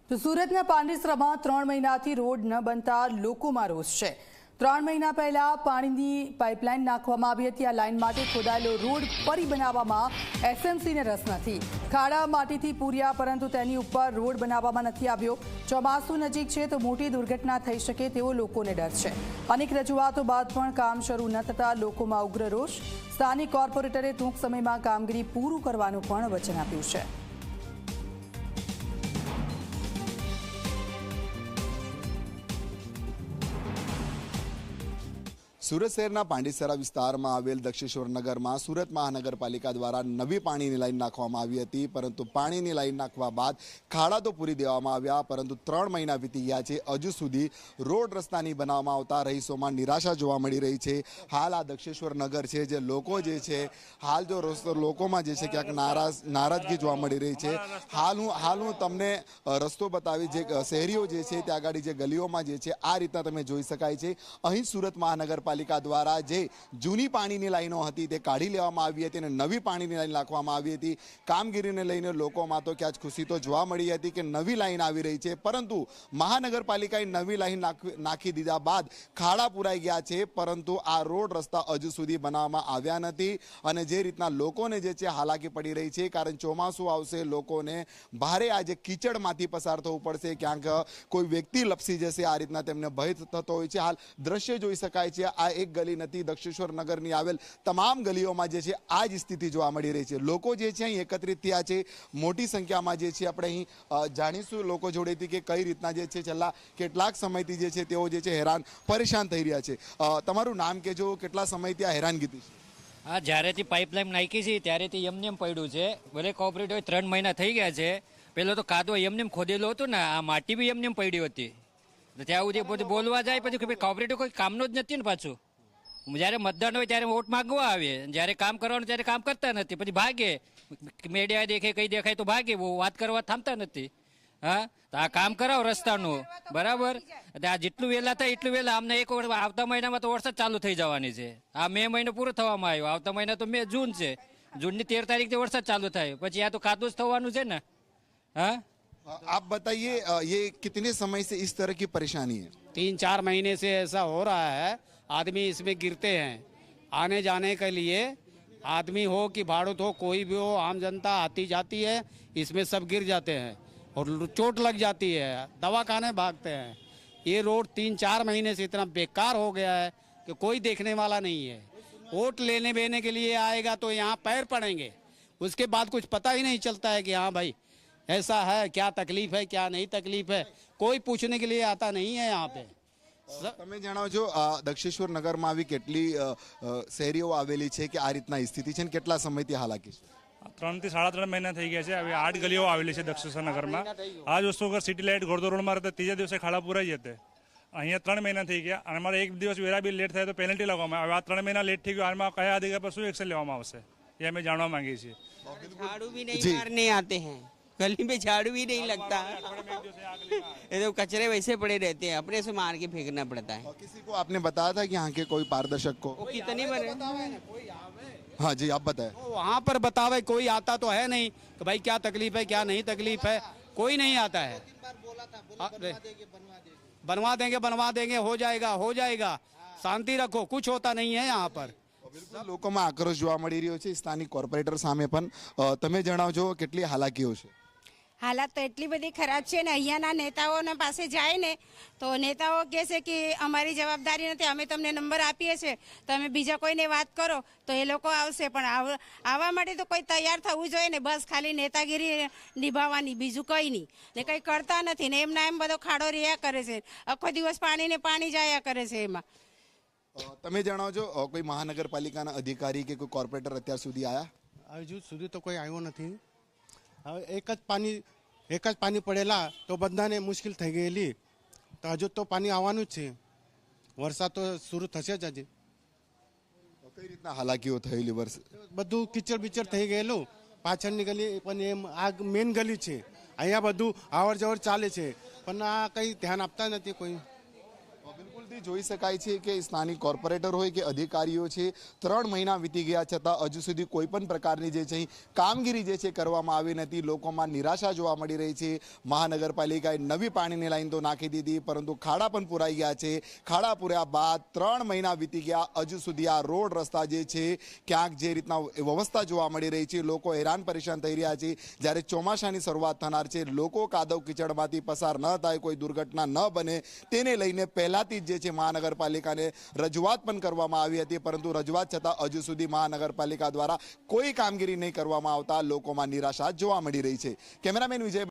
તો સુરતના પાંડેસરામાં 3 મહિનાથી રોડ ન બનતા લોકોમાં રોષ છે। 3 મહિના પહેલા પાણીની પાઇપલાઇન નાખવામાં આવી હતી। આ લાઇન માટે ખોદાયેલો રોડ ફરી બનાવવામાં એસએમસીને રસ નથી। ખાડા માટીથી પૂર્યા, પરંતુ તેની ઉપર રોડ બનાવવામાં નથી આવ્યો। ચોમાસું નજીક છે તો મોટી દુર્ઘટના થઈ શકે તેવો લોકોને ડર છે। અનેક રજૂઆતો બાદ પણ કામ શરૂ ન થતા લોકોમાં ઉગ્ર રોષ। સ્થાનિક કોર્પોરેટરે ટૂંક સમયમાં કામગીરી પૂરું કરવાનું પણ વચન આપ્યું છે। સુરત શહેરના પાંડેસરા વિસ્તારમાં આવેલ દક્ષેશ્વર નગરમાં સુરત મહાનગરપાલિકા દ્વારા નવી પાણીની લાઈન નાખવામાં આવી હતી, પરંતુ પાણીની લાઈન નાખવા બાદ ખાડા તો પૂરી દેવામાં આવ્યા, પરંતુ 3 મહિના વીતી ગયા છે, હજુ સુધી રોડ રસ્તા નહીં બનાવવામાં આવતા રહીશોમાં નિરાશા જોવા મળી રહી છે। હાલ આ દક્ષેશ્વર નગર છે, જે લોકો જે છે હાલ જો લોકોમાં જે છે ક્યાંક નારાજગી જોવા મળી રહી છે। હાલ હું તમને રસ્તો બતાવી, જે શહેરીઓ જે છે ત્યાં આગળ જે ગલીઓમાં જે છે આ રીતના તમે જોઈ શકાય છે। અહીં સુરત મહાનગરપાલિકા દ્વારા જે જૂની પાણીની લાઈનો હતી તે કાઢી લેવામાં આવી હતી અને નવી પાણીની લાઈન નાખવામાં આવી હતી। કામગીરીને લઈને લોકોમાં તો ક્યાં ખુશી તો જોવા મળી હતી કે નવી લાઈન આવી રહી છે, પરંતુ મહાનગરપાલિકાએ નવી લાઈન નાખી દીધા બાદ ખાડા પુરાઈ ગયા છે, પરંતુ આ રોડ રસ્તા હજુ સુધી બનાવવામાં આવ્યા નથી। અને જે રીતના લોકોને જે છે હાલાકી પડી રહી છે, કારણ ચોમાસું આવશે, લોકોને ભારે આજે કીચડમાંથી પસાર થવું પડશે, ક્યાંક કોઈ વ્યક્તિ લપસી જશે, આ રીતના તેમને ભય થતો હોય છે। હાલ દ્રશ્ય જોઈ શકાય છે, આ એક ગલી નથી, દક્ષેશ્વર નગરની આવેલ તમામ ગલીઓમાં જે છે આ જ સ્થિતિ જોવા મળી રહી છે। લોકો જે છે અહીં એકત્રિત થયા છે મોટી સંખ્યામાં જે છે। આપણે અહીં જાણીશું લોકો જોડેથી કે કઈ રીતના જે છે છેલ્લા કેટલાક સમયથી જે છે તેઓ જે છે હેરાન પરેશાન થઈ રહ્યા છે। તમારું નામ કહેજો, કેટલા સમયથી આ હેરાનગીથી છે? હા, જ્યારેથી પાઇપલાઇન નાખી છે ત્યારેથી એમને પડ્યું છે। ભલે કોઓપરેટિવ 3 મહિના થઈ ગયા છે। પેલો તો કાદો એમને ખોદેલો હતો ને, આ માટી બી એમને પડી હતી, ત્યાં સુધી બધું બોલવા જાય પછી કોઓપરેટિવ કોઈ કામનો જ નથી ને। પાછું જ્યારે મતદાન હોય ત્યારે વોટ માંગવા આવે, જ્યારે કામ કરવાનું ત્યારે કામ કરતા નથી, પછી ભાગે, મીડિયા દેખે કઈ દેખાય તો ભાગે, વાત કરવા થામતા નથી। હા, તો આ કામ કરાવો રસ્તાનું, બરાબર? આ જેટલું વહેલા થાય એટલું વહેલા। અમને આવતા મહિનામાં તો વરસાદ ચાલુ થઈ જવાની છે। આ મે મહિનો પૂરો થવામાં આવ્યો, આવતા મહિના તો જૂન છે, જૂનની 13 તારીખથી વરસાદ ચાલુ થાય, પછી આ તો કાદું જ થવાનું છે ને। હા, आप बताइए ये कितने समय से इस तरह की परेशानी है? 3-4 महीने से ऐसा हो रहा है। आदमी इसमें गिरते हैं, आने जाने के लिए आदमी हो कि भाड़ूत हो, कोई भी हो, आम जनता आती जाती है, इसमें सब गिर जाते हैं और चोट लग जाती है, दवाखाने भागते हैं। ये रोड 3-4 महीने से इतना बेकार हो गया है कि कोई देखने वाला नहीं है। वोट लेने बेने के लिए आएगा तो यहाँ पैर पड़ेंगे, उसके बाद कुछ पता ही नहीं चलता है कि हाँ भाई ऐसा है, क्या तकलीफ है, क्या नहीं तकलीफ है, कोई पूछने के लिए आता नहीं है यहाँ पे। તમે જણાવજો, દક્ષેશ્વર નગરમાં આવી કેટલી શેરીઓ આવેલી છે કે આ રીતના સ્થિતિ છે, કેટલા સમયથી હાલાકી છે? 3 થી 3.5 મહિના થઈ ગયા છે। હવે 8 ગલીઓ આવેલી છે દક્ષેશ્વર નગરમાં। આ જ વસ્તુ અગર સિટી લાઇટ ગોરદો રોડમાં રહેતા ત્રીજા દિવસે ખાડા પુરાઈ જતે। અહીંયા 3 મહિના થઈ ગયા અને અમારે એક દિવસ વેરા બી લેટ થાય તો પેનલ્ટી લગાવવામાં આવે। આ 3 મહિના લેટ થઈ ગયો, આમાં કયા અધિકાર પર શું એક્શન લેવામાં આવશે એ અમે જાણવા માંગીએ છીએ। झाड़ू भी नहीं मारने आते हैं, गली में झाड़ू भी नहीं लगता, ये तो कचरे वैसे पड़े रहते हैं, अपने से मार के फेंकना पड़ता है। किसी को आपने बताया था कि यहाँ के कोई पारदर्शक को? वो कितनी बार हाँ जी, आप बताएं। वहाँ पर बतावे कोई आता तो है नहीं कि भाई क्या तकलीफ है, क्या नहीं तकलीफ है, कोई नहीं आता है। बनवा देंगे, हो जाएगा, शांति रखो, कुछ होता नहीं है यहाँ पर। બિલકુલ લોકોમાં આક્રોશ જોવા મળી રહ્યો છે। સ્થાનિક કોર્પોરેટર સામે પણ તમે જણાવજો કેટલી હાલાકીઓ છે? હાલત તો એટલી બધી ખરાબ છે ને, અહીંયાના નેતાઓના પાસે જાય ને તો નેતાઓ કહે છે કે અમારી જવાબદારી નથી, અમે તમને નંબર આપીએ છીએ, તમે બીજા કોઈને વાત કરો તો એ લોકો આવશે, પણ આવવા માટે તો કોઈ તૈયાર થવું જોઈએ ને। બસ ખાલી નેતાગીરી નિભાવવાની, બીજું કંઈ નહીં, ને કંઈ કરતા નથી ને એમના એમ બધો ખાડો રહ્યા કરે છે, આખો દિવસ પાણીને પાણી જાયા કરે છે એમાં। તમે જણાવજો, કોઈ મહાનગરપાલિકાના અધિકારી કે કોઈ કોર્પોરેટર અત્યાર સુધી આયા? હજુ સુધી તો કોઈ આવ્યો નથી। હવે એક જ પાણી પડેલા તો બધાને મુશ્કેલ થઈ ગયેલી, તો હજુ તો પાણી આવવાનું જ છે, વરસાદ તો શરૂ થશે જ હજી। કઈ રીતના હાલાકીઓ થયેલી વર્ષ? બધું કિચડ બિચડ થઈ ગયેલું, પાછળની ગલી પણ એમ આ મેન ગલી છે, અહીંયા બધું આવર જવર ચાલે છે, પણ આ કંઈ ધ્યાન આપતા નથી કોઈ। સુધી જોઈ શકાય છે કે સ્થાનિક કોર્પોરેટર હોય કે અધિકારીઓ છે 3 મહિના વીતી ગયા છતાં હજુ સુધી કોઈ પણ પ્રકારની જે છે કામગીરી જે છે કરવામાં આવી નથી. લોકોમાં નિરાશા જોવા મળી રહી છે. મહાનગરપાલિકાએ નવી પાણીની લાઈન તો નાખી દીધી પરંતુ ખાડા પણ પુરાઈ ગયા છે. ખાડા પૂર્યા બાદ 3 મહિના વીતી ગયા હજુ સુધી આ રોડ રસ્તા જે છે ક્યાંક જે રીતના વ્યવસ્થા જોવા મળી રહી છે લોકો હેરાન પરેશાન થઈ રહ્યા છે. જ્યારે ચોમાસાની શરૂઆત થનાર છે લોકો કાદવ કીચડમાંથી પસાર ન થાય, કોઈ દુર્ઘટના ન બને તેને લઈને પહેલાથી જ જે છે મહાનગરપાલિકાને રજૂઆત પણ કરવામાં આવી હતી પરંતુ રજૂઆત છતાં હજુ સુધી મહાનગરપાલિકા દ્વારા કોઈ કામગીરી નહીં કરવામાં આવતા લોકોમાં નિરાશા જોવા મળી રહી છે. કેમેરામેન વિજય